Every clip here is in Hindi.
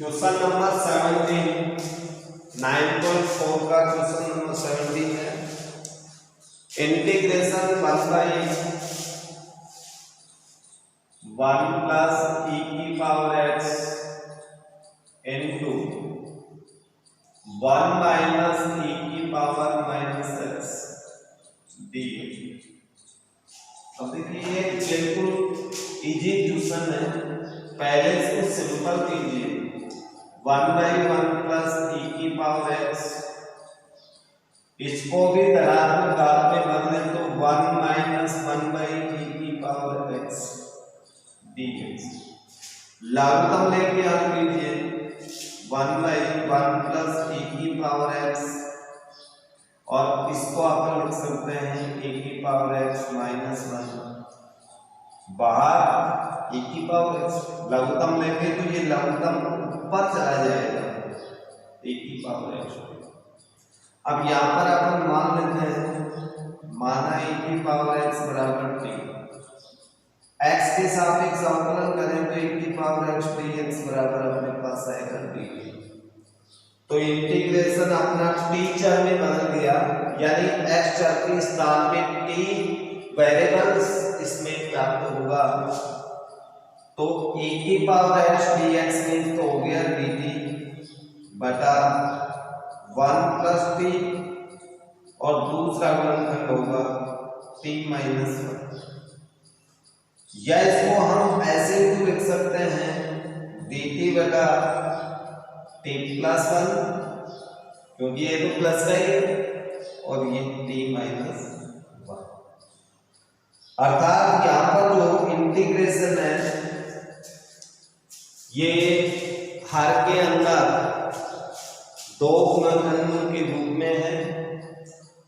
क्वेश्चन नंबर 17 9.4 का क्वेश्चन नंबर 17 है। इंटीग्रेशन 1 प्लस e की power x into 1 minus e की पावर माइनस x डी। अब देखिए ये बिल्कुल इजी क्वेश्चन है, पहले इसको सिंपल कीजिए। 1/1 प्लस e की पावर x, इसको भी धनात्मक घात में बदले तो 1 माइनस 1/e की पावर x dx। लघुत्तम लेके आप लीजिए 1/1 प्लस e की पावर x, और इसको आप लिख सकते हैं e की पावर x माइनस 1 बाहर e की पावर x। लघुत्तम लेंगे तो ये लघुत्तम ऊपर चला जाएगा e की पावर x। अब यहाँ पर अपन मान लेते हैं, माना e की पावर x बराबर t, x के सापेक्ष अवकलन करें तो e की पावर x dx बराबर अपने पास आएगा dt। तो इंटीग्रेशन अपना t चर में बदल गया, यानी x चर के स्थान पे t वेरिएबल्स इसमें प्राप्त होगा। तो e की पावर x dx में तो हो गया dt बटा 1 प्लस t, और दूसरा गुणनखंड होगा t माइनस 1। या इसको हम ऐसे भी लिख सकते हैं dt बटा t प्लस 1, क्योंकि ये तो प्लस का ही है, और ये t माइनस 1। अर्थात यहाँ पर जो इंटीग्रेशन है ये हर के अंदर दो गुणनखंडों के रूप में है।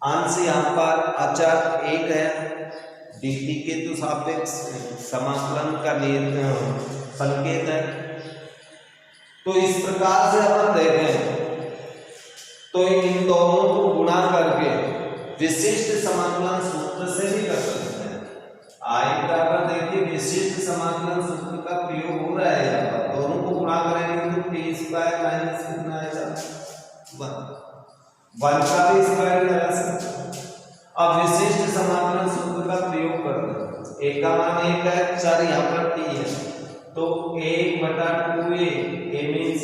अंश यहाँ पर अचर एक है, dt के तो सापेक्ष समाकलन का संकेत है। तो इस प्रकार से अपन देखें तो इन दोनों को गुणा करके विशिष्ट समाकलन सूत्र से भी कर सकते हैं। आई बराबर देखिए विशिष्ट समाकलन सूत्र का प्रयोग हो रहा है यहाँ पर, दोनों को गुणा करेंगे तो t स्क्वायर माइनस कितना आएगा 1 का भी स्क्वायर लगा सकते हैं। अब विशिष्ट समाकलन सूत्र का प्रयोग करते हैं, a का मान 1 है, चर यहाँ पर t है, तो 1/2a means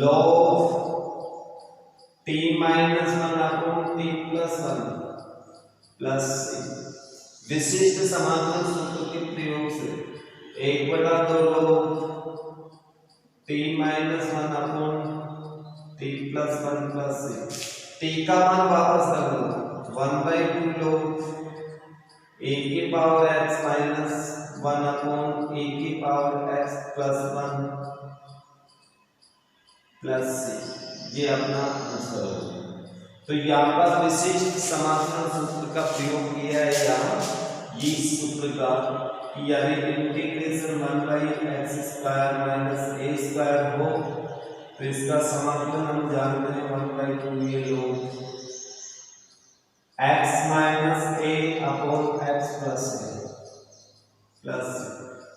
log t minus 1 upon t plus 1 plus विशिष्ट समाकलन सूत्र के प्रयोग से 1/2 log t minus 1 upon t plus 1 plus t का मान वापस कर दो 1/2 log a की power x minus 1 upon a की पावर x प्लस 1 प्लस ये अपना आंसर हो गया। तो यहाँ पर विशिष्ट समाकलन सूत्र का प्रयोग किया है, यहाँ ये सूत्र का, यानी integration 1/x square minus a square हो तो इसका समाकलन हम जानते हैं 1/2a log x minus a upon x plus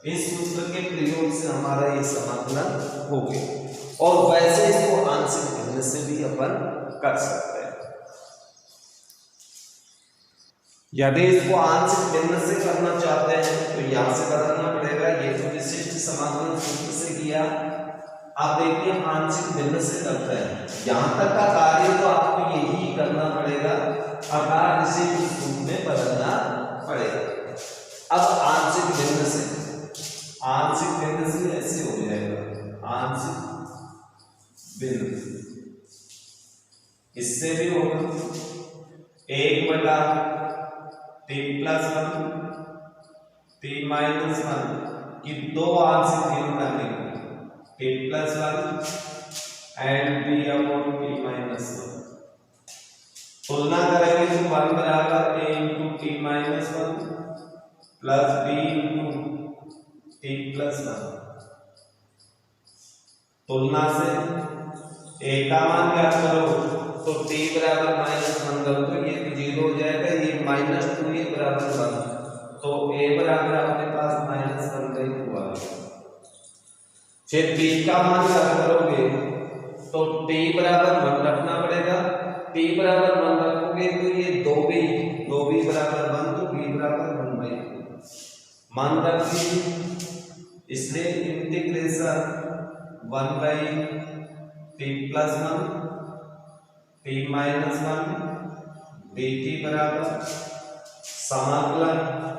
इस सूत्र के प्रयोग से हमारा ये समाकलन हो गया। और वैसे इसको आंशिक भिन्न से भी अपन कर सकते हैं। यदि इसको आंशिक भिन्न से करना चाहते हैं तो यहां से बदलना पड़ेगा, ये तो विशिष्ट समाकलन सूत्र से किया। आप देखिए आंशिक भिन्न से करते हैं, यहां तक का कार्य तो आपको यही करना पड़ेगा, आकार इसे इस रूप में बदलना पड़ेगा। अब आंशिक भिन्न से ऐसे हो जाएगा, आंशिक भिन्न इससे भी होगा 1/t प्लस 1 t माइनस 1 की दो आंशिक भिन्न बनेंगे t plus 1 and b upon t minus 1। तुलना करेंगे तो 1 बराबर a into t minus 1 plus b into t plus 1। तुलना से a का मान क्या करो तो t बराबर -1 कर दो, ये 0 हो जाएगा, ये -2a बराबर 1, तो a बराबर अपने पास -1 हुआ। फिर b का मान ज्ञात करोगे तो t बराबर 1 रखना पड़ेगा। t बराबर 1 रखोगे तो ये 2b बराबर 1 तो b बराबर 1/2 मान रख दीजिए। इसलिए इंटीग्रेशन 1/t + 1 t - 1 dt बराबर समाकलन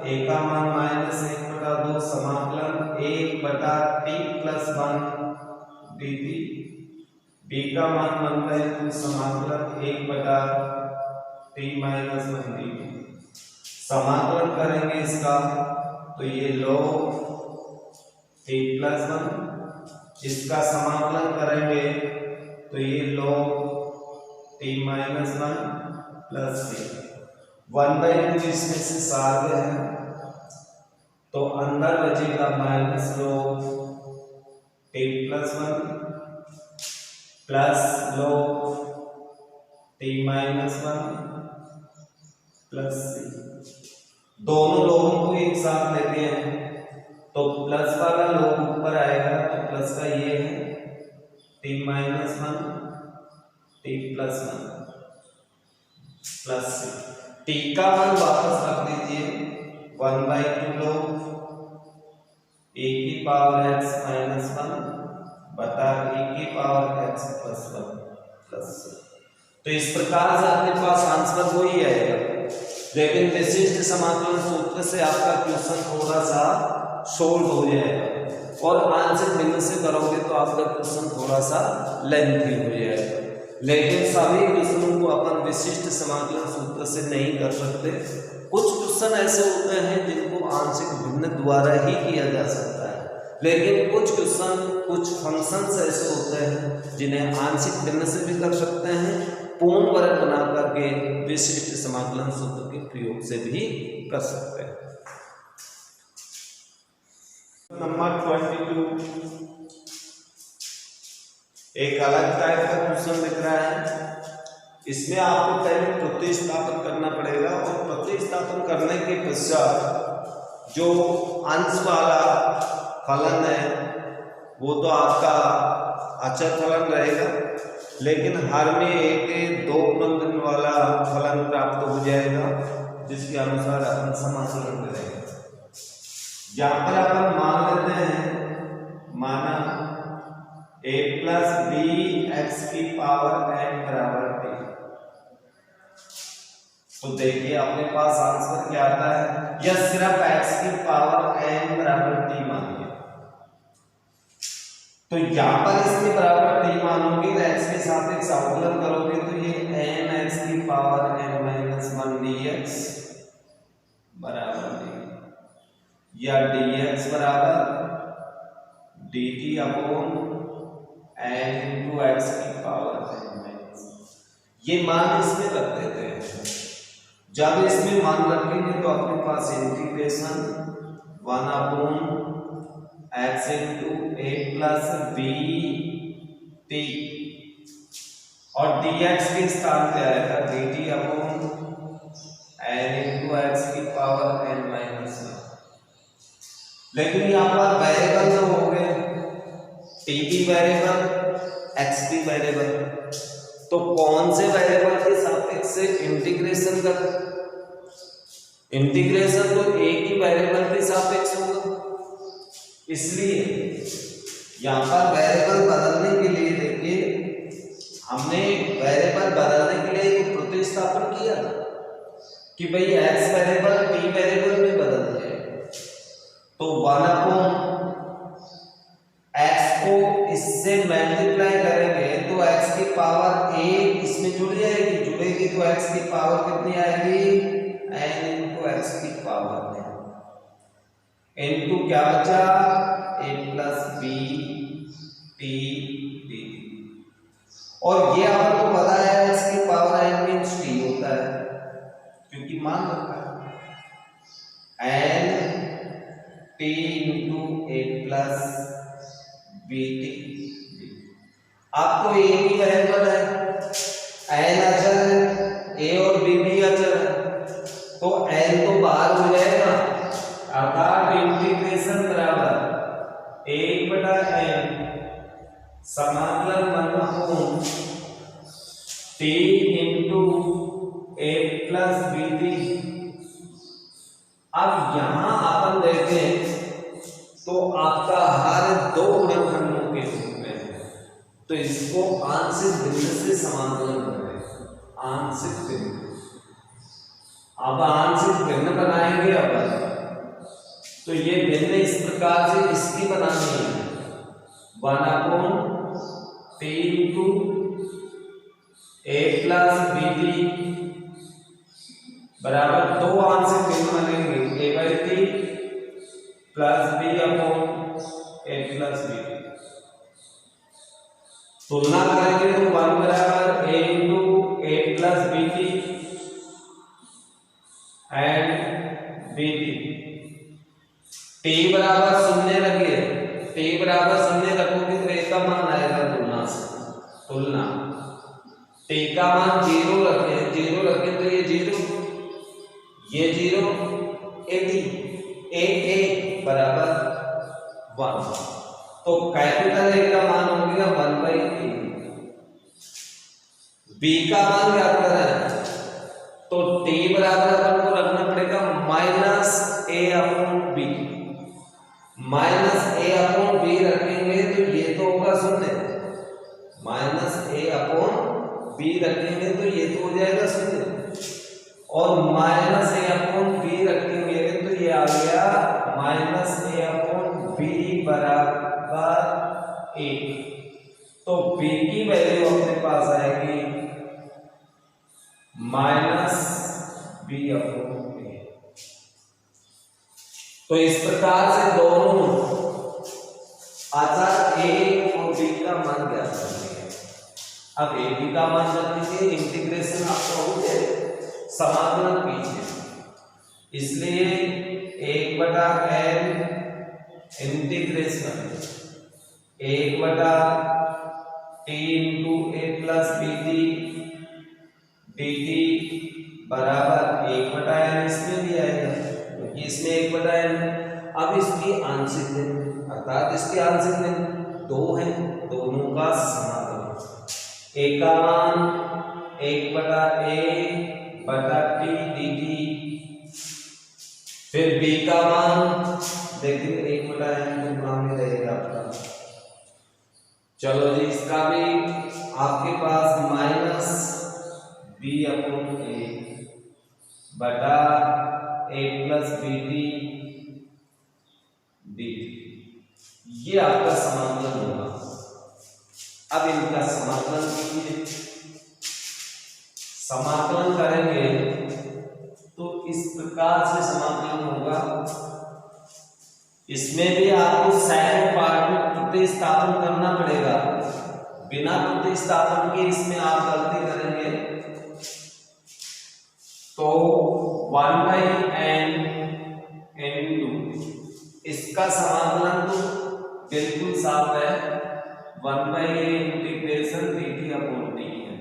a का मान -1/2 समाकलन 1/t + 1 dt, b का मान 1/2 समाकलन 1/t - 1 dt। समाकलन करेंगे इसका तो ये log t + 1, इसका समाकलन करेंगे तो ये log t - 1 + c 1/2 इसमें से सार गए हैं तो अंदर बचेगा -log t + 1 plus log t - 1 + c। दोनों लोगों को एक साथ लेते हैं तो प्लस वाला log ऊपर आएगा तो प्लस का ये है t - 1 t + 1 + c। t का मान वापस रख दीजिए 1/2 log a की पावर x - 1 बटा a की पावर x + 1 + c। तो इस प्रकार से आपके पास आंसर वही आएगा, लेकिन विशिष्ट समाकलन सूत्र से आपका क्वेश्चन थोड़ा सा सोल्व हो जाएगा और आंशिक भिन्न से करोगे तो आपका क्वेश्चन थोड़ा सा लेंथी हो जाएगा। लेकिन सभी क्वेश्चनों को अपन विशिष्ट समाकलन सूत्र से नहीं कर सकते। कुछ क्वेश्चन ऐसे होते हैं जिनको आंशिक भिन्न द्वारा ही किया जा सकता है, लेकिन कुछ क्वेश्चन कुछ फंक्शंस ऐसे होते हैं जिन्हें आंशिक भिन्न से भी कर सकते हैं, पूर्ण वर्ग बना करके विशिष्ट समाकलन सूत्र के प्रयोग से भी कर सकते हैं। नंबर 22 एक अलग टाइप का क्वेश्चन दिख रहा है। इसमें आपको पहले प्रतिस्थापन करना पड़ेगा और प्रतिस्थापन करने के पश्चात जो अंश वाला फलन है वो तो आपका अचर फलन रहेगा, लेकिन हर में एक 2 गुणन वाला फलन प्राप्त हो जाएगा जिसके अनुसार अपन समाकलन करेंगे। यहाँ पर अपन मान लेते हैं, माना a + b x की पावर n बराबर t। तो देखिए अपने पास आंसर क्या आता है, यह सिर्फ x की पावर n बराबर t मानिए। तो यहां पर इसके बराबर t मानोगे तो x के सापेक्ष अवकलन करोगे तो ये n x की पावर n - 1 dx बराबर d, या dx बराबर dt अपॉन n × x की पावर n। ये मान इसमें रख देते हैं। जब इसमें मान रखेंगे तो अपने पास integration 1 upon x × a + b t और dx के स्थान पे आएगा dt अपॉन n × x की पावर n - 1। लेकिन यहाँ पर वेरिएबल तो हो गए, t भी वेरिएबल x भी वेरिएबल, तो कौन से वेरिएबल के सापेक्ष से इंटीग्रेशन कर, इंटीग्रेशन तो एक ही वेरिएबल के सापेक्ष होगा। इसलिए यहाँ पर वेरिएबल बदलने के लिए देखिए हमने वेरिएबल बदलने के लिए एक प्रतिस्थापन किया था कि भाई x वेरिएबल t वेरिएबल में बदल जाए, तो 1 अपॉन x को इससे मल्टीप्लाई करेंगे तो x की पावर a इसमें जुड़ जाएगी, जुड़ेगी तो x की पावर कितनी आएगी, n × x की पावर n इनटू क्या बचा, a + b t dt। और ये आपको पता है x की पावर n मींस t होता है क्योंकि मान रखा है n t × a + b t। आपको a भी वेरिएबल है, n अचर है, a और b भी अचर है, तो n तो बाहर हो जाएगा, अर्थात इंटीग्रेशन बराबर 1/n समाकलन 1/t into a plus bt। अब यहां अपन देखें तो आपका हर दो गुणनखंडों के रूप में है, तो इसको आंशिक भिन्न से समाकलन करें। आंशिक भिन्न, अब आंशिक भिन्न बनाएंगे अपन, तो ये भिन्न इस प्रकार से इसकी बनानी है 1/t into a plus bt बराबर दो आंशिक भिन्न बनेंगे a/t plus b upon a plus bt। तुलना करेंगे तो 1 बराबर a into a plus bt and bt। t बराबर 0 लगे, t बराबर 0 रखोगे तो a का मान आएगा तुलना से, तुलना t का मान 0 रखे, 0 रखे तो ये 0, ये 0, a बराबर 1, तो कैपिटल A का मान हो गया 1/a। b का मान क्या करें, तो t बराबर अपन को रखना पड़ेगा minus a upon b। Minus a upon b रखेंगे तो ये तो होगा 0, माइनस a अपॉन b रखेंगे तो ये तो हो जाएगा 0, और माइनस a अपॉन b रखेंगे तो ये आ गया माइनस a अपॉन b बराबर 1। तो b की वैल्यू अपने पास आएगी माइनस b अपॉन a। तो इस प्रकार से दोनों अचर a और b का मान ज्ञात करेंगे। अब a b का मान रख लीजिए, इंटीग्रेशन आपका हो जाए, समाकलन कीजिए, इसलिए 1/n integration 1/t into a plus bt dt बराबर 1/n, इसमें भी आएगा क्योंकि इसमें 1/n। अब इसकी आंशिक भिन्न, अर्थात इसकी आंशिक भिन्न 2 है, दोनों का समाकलन, a का मान 1/a/t dt, फिर b का मान देखिए 1/n गुणा में रहेगा आपका। चलो जी, इसका भी आपके पास माइनस b अपॉन a बटा a प्लस bt dt, ये आपका समाकलन होगा। अब इनका समाकलन कीजिए, समाकलन करेंगे तो इस प्रकार से समाकलन होगा। इसमें भी आपको साइन पार्ट में प्रतिस्थापन करना पड़ेगा, बिना प्रतिस्थापन के इसमें आप गलती करेंगे तो 1/n इंटू, इसका समाकलन तो बिल्कुल साफ है 1/a integration dt upon t है।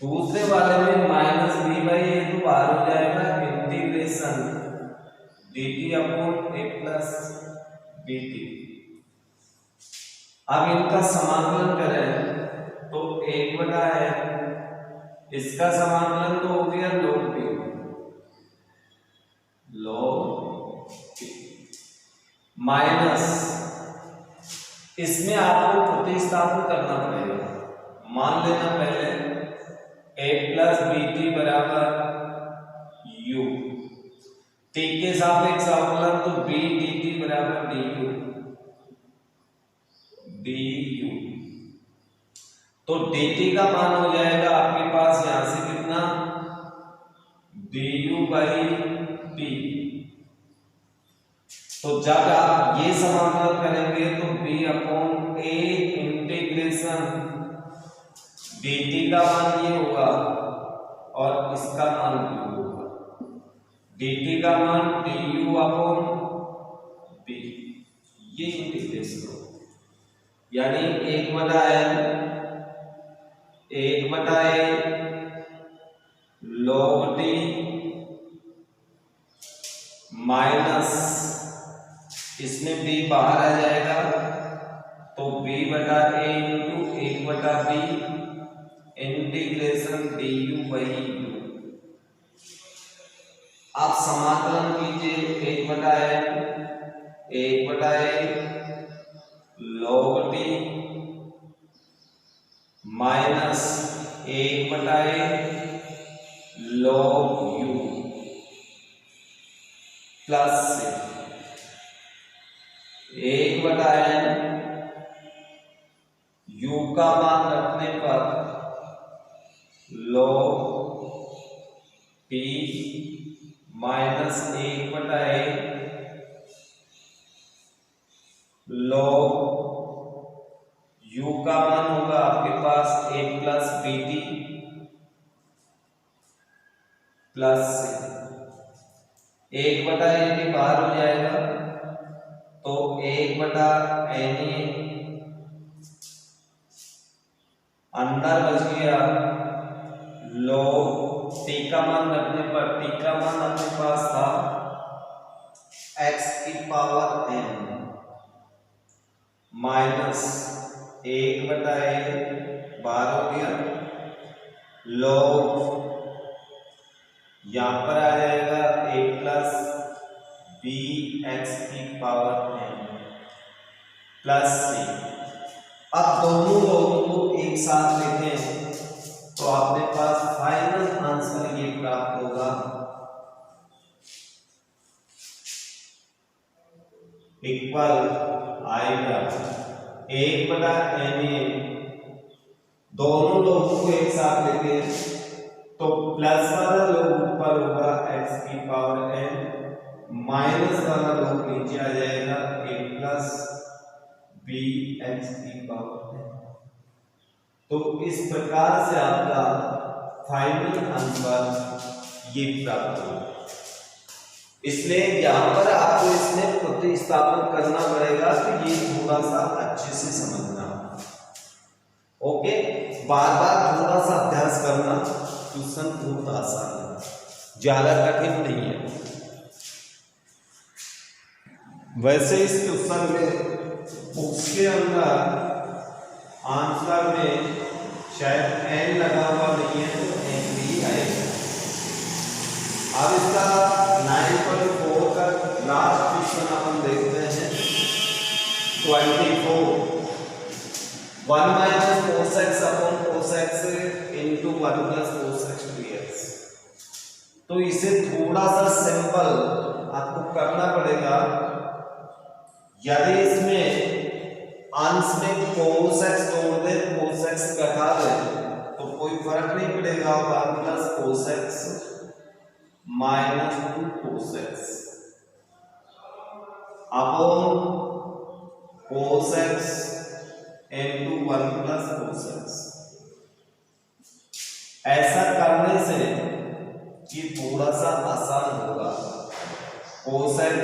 दूसरे वाले में माइनस b/a तो बाहर हो जाएगा integration dt upon a plus bt। अब इनका समाकलन करें तो 1/n, इसका समाकलन तो हो गया log p, माइनस इसमें आपको प्रतिस्थापन करना पड़ेगा। मान लेना पहले a प्लस bt बराबर u, t के सापेक्ष अवकलन तो b dt बराबर du, तो dt का मान हो जाएगा आपके पास यहां से कितना du/t। तो जब आप ये समाकलन करेंगे तो b upon a integration dt का मान ये होगा और इसका मान भी होगा, dt का मान du अपॉन b, ये इंटीग्रेशन होगा, यानी 1/n 1/a log t minus इसमें b बाहर आ जाएगा तो b बटा a इंटू 1 बटा b integration du by u। आप समाकलन कीजिए 1 बटा a log t माइनस 1 बटा a log u प्लस 1 बटा n u का मान रखने पर log t माइनस 1 बटा a log u का मान होगा आपके पास a plus B T plus 1 बटा ए बाहर हो जाएगा तो 1 बटा एन अंदर बच गया log t का मान रखने पर t का मान अपने पास था x की पावर n माइनस 1 बटा ए बाहर हो गया log यहां पर आ जाएगा a प्लस बी एक्स की पावर n प्लस c। अब दोनों लोगों को एक साथ लेते हैं तो आपके पास फाइनल आंसर ये प्राप्त होगा इक्वल आएगा 1 बटा एन। दोनों लोगों को एक साथ लेते हैं तो प्लस वाला लोग ऊपर होगा x की पावर n माइनस वाला लोग नीचे आ जाएगा a प्लस बी एक्स की पावर n। तो इस प्रकार से आपका फाइनल आंसर ये प्राप्त होगा। इसलिए यहां पर आपको इसमें प्रतिस्थापन करना पड़ेगा तो ये थोड़ा सा अच्छे से समझना। ओके, बार बार थोड़ा सा अभ्यास करना। क्वेश्चन बहुत आसान है, ज्यादा कठिन नहीं है। वैसे इस क्वेश्चन में बुक्स के अंदर आंसर में शायद n लगा हुआ नहीं है तो n भी आएगा। अब इसका 9.4 का लास्ट क्वेश्चन अपन देखते हैं। 24 1 minus cos x upon cos x into 1 plus cos x dx। तो इसे थोड़ा सा सिंपल आपको करना पड़ेगा। यदि इसमें अंश में cos x जोड़ दे cos x घटा दे तो कोई फर्क नहीं पड़ेगा। 1 plus cos x minus 2 cos x upon cos x into 1 plus cos x। ऐसा करने से ये थोड़ा सा आसान होगा। cos x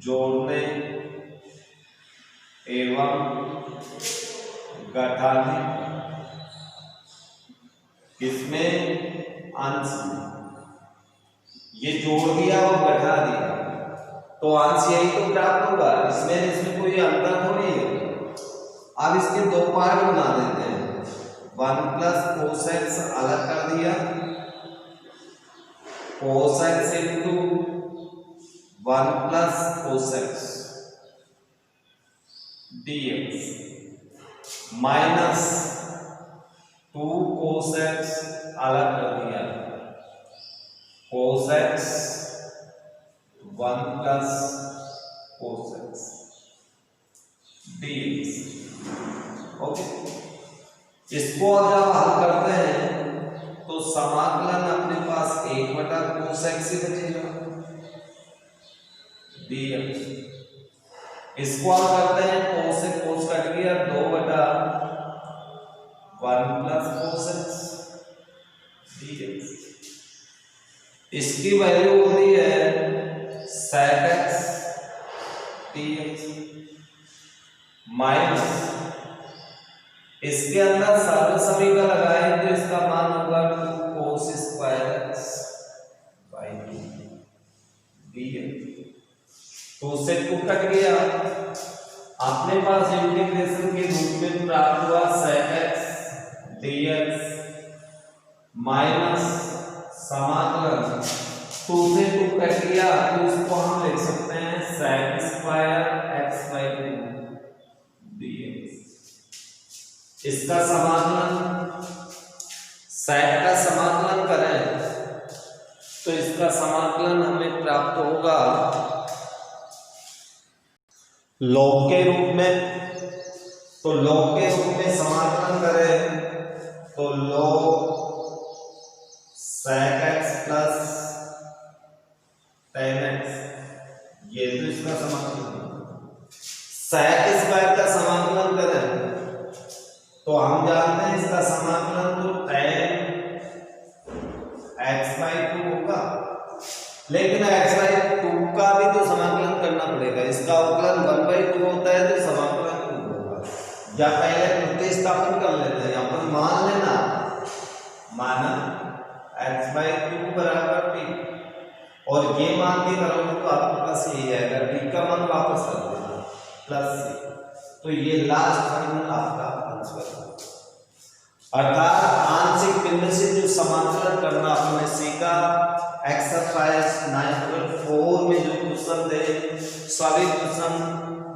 जोड़ने एवं घटाने इसमें अंश ये जोड़ दिया और घटा दिया तो अंश यही तो प्राप्त होगा। इसमें कोई अंतर थोड़ी है। अब इसके दो पार्ट बना देते हैं। 1 प्लस cos x अलग कर दिया cos x into 1 plus cos x dx minus 2 cos x अलग कर दिया cos x 1 plus cos x dx। Okay, इसको जब हल करते हैं तो समाकलन अपने पास 1 बटा cos x ही बचेगा dx। इसको हल करते हैं cos से cos कट गया 2 बटा 1 प्लस cos x dx। इसकी वैल्यू होती है sec x dx माइनस इसके अंदर सर्व सभी का लगाए तो इसका मान होगा 2 cos square x by 2 dx। तो उससे 2 कट गया अपने पास इंटीग्रेशन के रूप में प्राप्त हुआ sec x dx माइनस समाकलन, तो उसे टू कट लिया तो इसको हम लिख सकते हैं sec square x by 2 dx। इसका समाकलन, sec का समाकलन करें तो इसका समाकलन हमें प्राप्त होगा लॉग के रूप में। तो लॉग के रूप में समाकलन करें तो log sec x plus tan x, ये तो इसका समाकलन। sec स्क्वायर का समाकलन करें तो हम जानते हैं इसका समाकलन तो tan x बाई 2 होगा, लेकिन x बाई 2 का भी तो समाकलन करना पड़ेगा। इसका अवकलन 1 बाई 2 होता है तो समाकलन 2 होगा। या पहले प्रतिस्थापन कर लेते हैं, यहाँ पर मान लेना, माना x बाई 2 बराबर t, और ये मान के करोगे तो आपके पास यही आएगा, t का मान वापस कर देना प्लस c, तो ये लास्ट फाइनल आपका आंसर है। अर्थात आंशिक भिन्न से जो समाकलन करना आपने सीखा, एक्सरसाइज 9.4 में जो क्वेश्चन थे सभी क्वेश्चन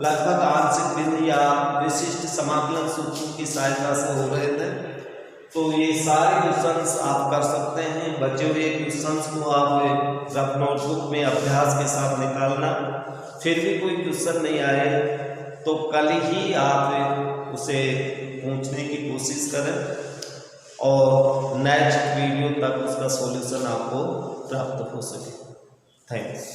लगभग आंशिक भिन्न या विशिष्ट समाकलन सूत्रों की सहायता से हो रहे थे। तो ये सारे क्वेश्चंस आप कर सकते हैं। बचे हुए क्वेश्चंस को आप रफ नोटबुक में अभ्यास के साथ निकालना। फिर भी कोई क्वेश्चन नहीं आए तो कल ही आप उसे पूछने की कोशिश करें और नेक्स्ट वीडियो तक उसका सॉल्यूशन आपको प्राप्त हो सके। थैंक्स।